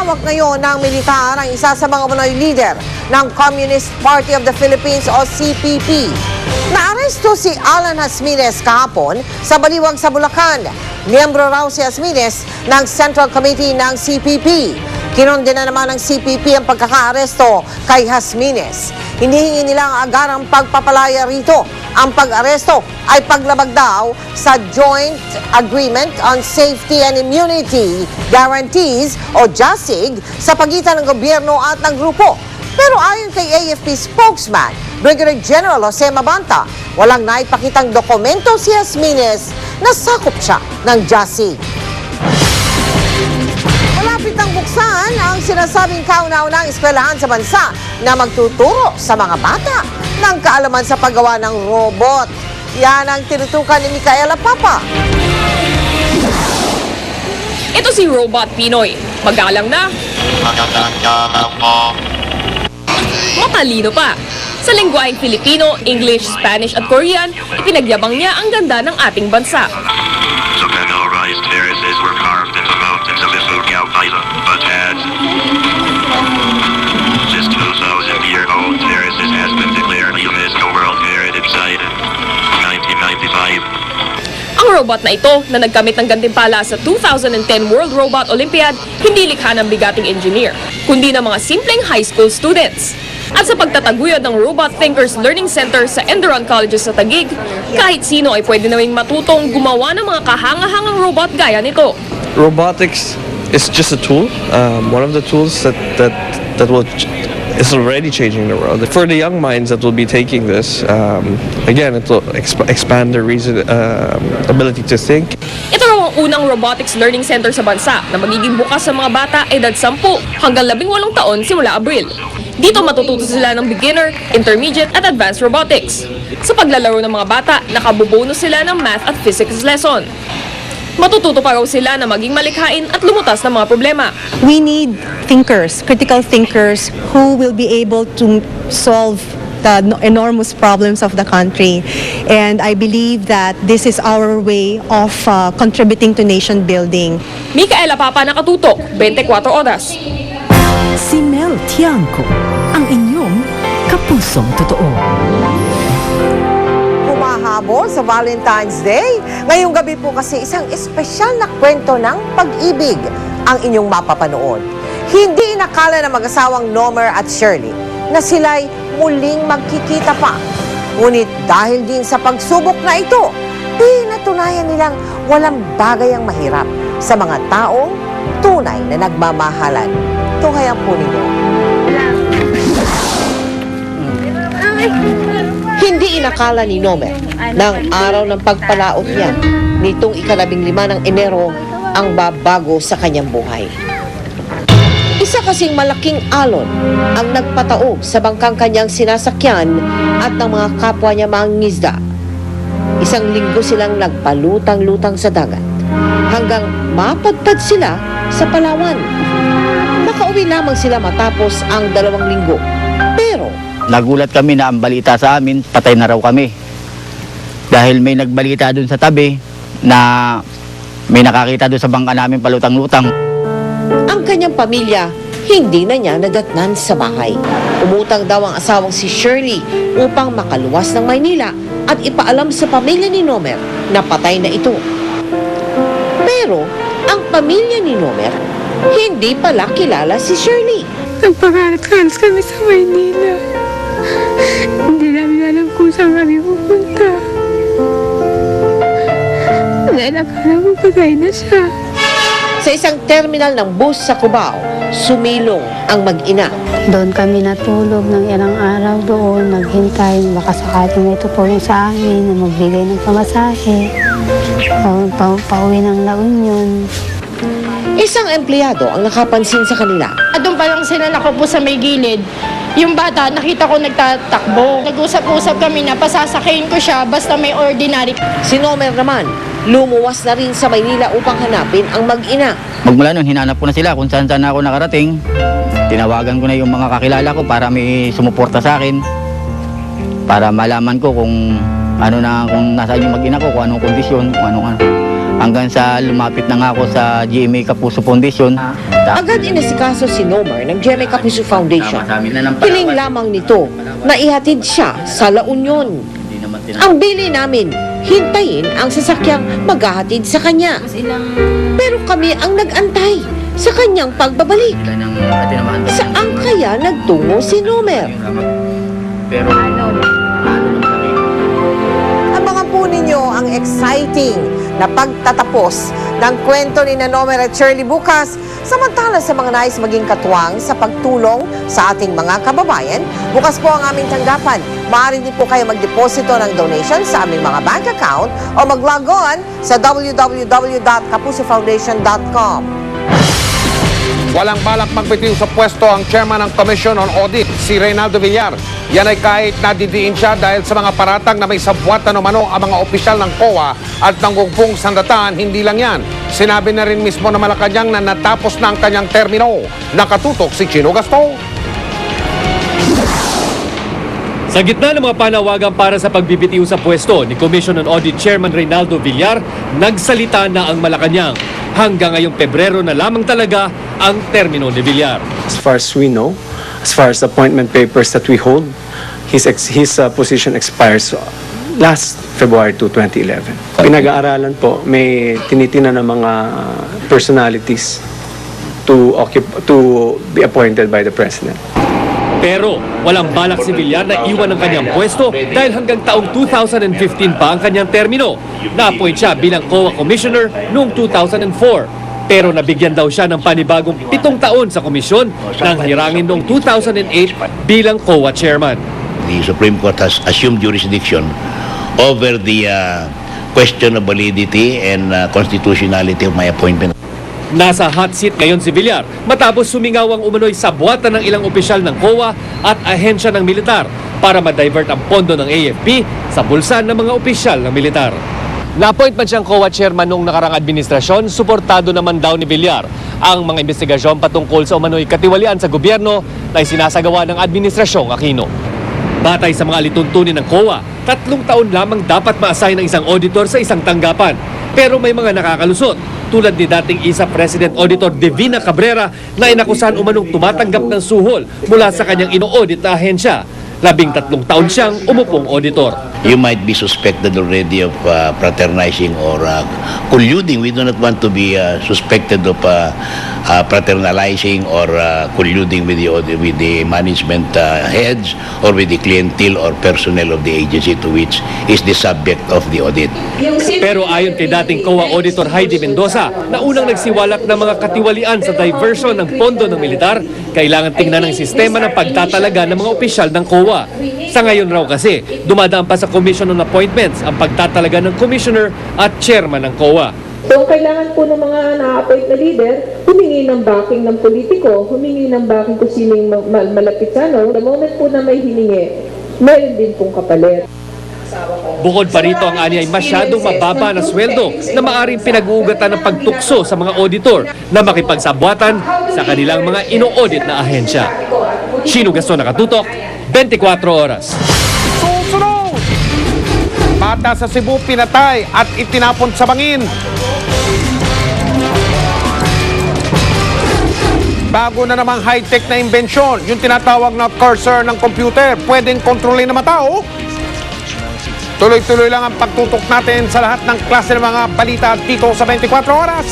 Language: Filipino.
Hawak ngayon ng militar ang isa sa mga manoy leader ng Communist Party of the Philippines o CPP. Naaresto si Alan Hasmines kahapon sa Baliwag sa Bulacan. Miyembro raw si Hasmines ng Central Committee ng CPP. Kinondena naman ng CPP ang pagkakaaresto kay Hasmines. Hinihingi nila ang agarang pagpapalaya rito. Ang pag-aresto ay paglabag daw sa Joint Agreement on Safety and Immunity Guarantees o JASIG sa pagitan ng gobyerno at ng grupo. Pero ayon kay AFP spokesman, Brigadier General Jose Mabanta, walang naipakitang dokumento si Hasmines na sakop siya ng JASIG. Malapit ang buksan ang sinasabing kauna-unang eskwelahan sa bansa na magtuturo sa mga bata ng kaalaman sa paggawa ng robot. Yan ang tinutukan ni Micaela Papa. Ito si Robot Pinoy. Magalang na. Matalino pa. Sa lengguaheng Filipino, English, Spanish at Korean, pinagyabang niya ang ganda ng ating bansa. Some metal-raised terraces were carved in the mountains of Ifugao Island, but had this 2,000-year-old terraces has been declared UNESCO World Heritage Site in 1995. Ang robot na ito, na nagkamit ng gantimpala sa 2010 World Robot Olympiad, hindi likha ng bigating engineer, kundi ng mga simpleng high school students. At sa pagtataguyod ng Robot Thinkers Learning Center sa Enderon Colleges sa Taguig, kahit sino ay pwede nawing matutong gumawa ng mga kahanga-hangang robot gaya nito. Robotics is just a tool, one of the tools that will is already changing the world. For the young minds that will be taking this, again, it will expand their ability to think. Ito raw ang unang robotics learning center sa bansa na magiging bukas sa mga bata edad 10 hanggang 18 taon simula Abril. Dito matututo sila ng beginner, intermediate at advanced robotics. Sa paglalaro ng mga bata, nakabubonus sila ng math at physics lesson. Matututo pa raw sila na maging malikhain at lumutas ng mga problema. We need thinkers, critical thinkers who will be able to solve the enormous problems of the country. And I believe that this is our way of contributing to nation building. Micaela Papa, nakatutok, 24 oras. Si Mel Tiangco, ang inyong kapusong totoo. Humahabol sa Valentine's Day. Ngayong gabi po kasi isang espesyal na kwento ng pag-ibig ang inyong mapapanood. Hindi inakala ng mag-asawang Nomer at Shirley na sila'y muling magkikita pa. Ngunit dahil din sa pagsubok na ito, pinatunayan nilang walang bagay ang mahirap sa mga taong tunay na nagmamahalan. Tunghayan po ninyo. Hindi inakala ni Nomer ng araw ng pagpalaot niya nitong ika-15 ng Enero ang babago sa kanyang buhay. Isa kasing malaking alon ang nagpataob sa bangkang kanyang sinasakyan at ng mga kapwa niya mangingisda. Isang linggo silang nagpalutang-lutang sa dagat hanggang mapadpad sila sa Palawan. Makauwi lamang sila matapos ang 2 linggo. Pero nagulat kami na ang balita sa amin, patay na raw kami. Dahil may nagbalita dun sa tabi na may nakakita dun sa bangka namin palutang-lutang. ang kanyang pamilya hindi na niya nadatnan sa bahay. Umutang daw ang asawang si Shirley upang makaluwas ng Maynila at ipaalam sa pamilya ni Nomer na patay na ito. Pero ang pamilya ni Nomer hindi pala kilala si Shirley. Nagpakalat-kalat kami sa Maynila. Hindi namin alam kung saan kami pupunta. Dahil akala mo patay na siya. Sa isang terminal ng bus sa Cubao, sumilong ang mag-ina. Doon kami natulog ng ilang araw doon, naghintay. Baka sakaling may tumulong sa amin na magbigay ng pamasahe. Pauwi ng La Union. Isang empleyado ang nakapansin sa kanila. Doon pa lang sila nakaupo sa may gilid. Yung bata, nakita ko nagtatakbo. Nag-usap-usap kami na pasasakayin ko siya basta may ordinary. Si Nomer naman, lumuwas na rin sa Maynila upang hanapin ang mag-ina. Magmula nung hinanap ko na sila kung saan ako nakarating, tinawagan ko na yung mga kakilala ko para may sumuporta sa akin. Para malaman ko kung ano na, kung nasaan yung mag-ina ko, kung anong kondisyon, kung anong ano. Hanggang sa lumapit na nga ako sa GMA Kapuso Foundation. Agad inisikaso si Nomer ng GMA Kapuso Foundation. Tama sa amin na ng Piling parawan. lamang nito na ihatid siya sa La Union. Hindi naman Ang bili namin, hintayin ang sasakyang maghahatid sa kanya. Pero kami ang nag-antay sa kanyang pagbabalik. Saan kaya nagtungo si Nomer? Pero Abangan po ninyo ang exciting na pagtatapos ng kwento ni Nomer at Shirley bukas. Samantala sa mga nais maging katuwang sa pagtulong sa ating mga kababayan, bukas po ang aming tanggapan. Maaari din po kayo magdeposito ng donation sa aming mga bank account o mag-log on sa www.kapusofoundation.com. Walang balak magbitiw sa pwesto ang chairman ng Commission on Audit, si Reynaldo Villar. Yan ay kahit nadidiin siya dahil sa mga paratang na may sabwatan o mano ang mga opisyal ng COA at nanggugpong sandataan, hindi lang yan. Sinabi na rin mismo na Malacanang na natapos na ang kanyang termino. Nakatutok si Chino Gastong. Sa gitna ng mga panawagan para sa pagbibitiw sa pwesto ni Commission on Audit Chairman Reynaldo Villar, nagsalita na ang Malacanang. Hanggang ngayong Pebrero na lamang talaga ang termino ni Villar. As far as we know, as far as appointment papers that we hold, his position expires last February 2, 2011. Pinag-aaralan po, may tinitingnan ng mga personalities to be appointed by the President. Pero walang balak si Villar na iwan ang kanyang pwesto dahil hanggang taong 2015 pa ang kanyang termino. Na-appoint siya bilang COA Commissioner noong 2004. Pero nabigyan daw siya ng panibagong 7 taon sa komisyon nang hirangin noong 2008 bilang COA Chairman. The Supreme Court has assumed jurisdiction over the question of validity and constitutionality of my appointment. Nasa hot seat ngayon si Villar matapos sumingaw ang umano'y sabwatan ng ilang opisyal ng COA at ahensya ng militar para ma-divert ang pondo ng AFP sa bulsa ng mga opisyal ng militar. Na-appoint man siyang COA chairman noong nakarang administrasyon, suportado naman daw ni Villar ang mga investigasyon patungkol sa umano'y katiwalian sa gobyerno na isinasagawa ng Administrasyong Aquino. Batay sa mga alituntunin ng COA, 3 taon lamang dapat ma-assign ng isang auditor sa isang tanggapan. Pero may mga nakakalusot, tulad ni dating ISA President Auditor Divina Cabrera na inakusahan umanong tumatanggap ng suhol mula sa kanyang ino-audit na ahensya. 13 taon siyang umupong auditor. You might be suspected already of fraternizing or colluding. We do not want to be suspected of fraternalizing or colluding with the management heads or with the clientele or personnel of the agency to which is the subject of the audit. Pero ayon kay dating COA Auditor Heidi Mendoza, na unang nagsiwalat ng mga katiwalian sa diversion ng pondo ng militar, kailangan tingnan ng sistema ng pagtatalaga ng mga opisyal ng COA. Sa ngayon raw kasi, dumadaan pa sa Commission on Appointments ang pagtatalaga ng Commissioner at Chairman ng COA. So, kailangan po ng mga na-appoint na leader, humingi ng backing ng politiko, humingi ng backing kung sino yung malapit sa ano. The moment po na may hiningi, meron din pong kapalit. Bukod pa rito, ang ani ay masyadong mababa na sweldo na maaring pinag-uugatan ng pagtukso sa mga auditor na makipagsabwatan sa kanilang mga ino-audit na ahensya. Chino Gastong, Nakatutok, 24 oras. Susunod! Bata sa Cebu pinatay at itinapon sa bangin. Bago na namang high-tech na imbensyon, yung tinatawag na cursor ng computer, pwedeng kontrolin ng mga tao. Tuloy-tuloy lang ang pagtutok natin sa lahat ng klase ng mga balita dito sa 24 oras.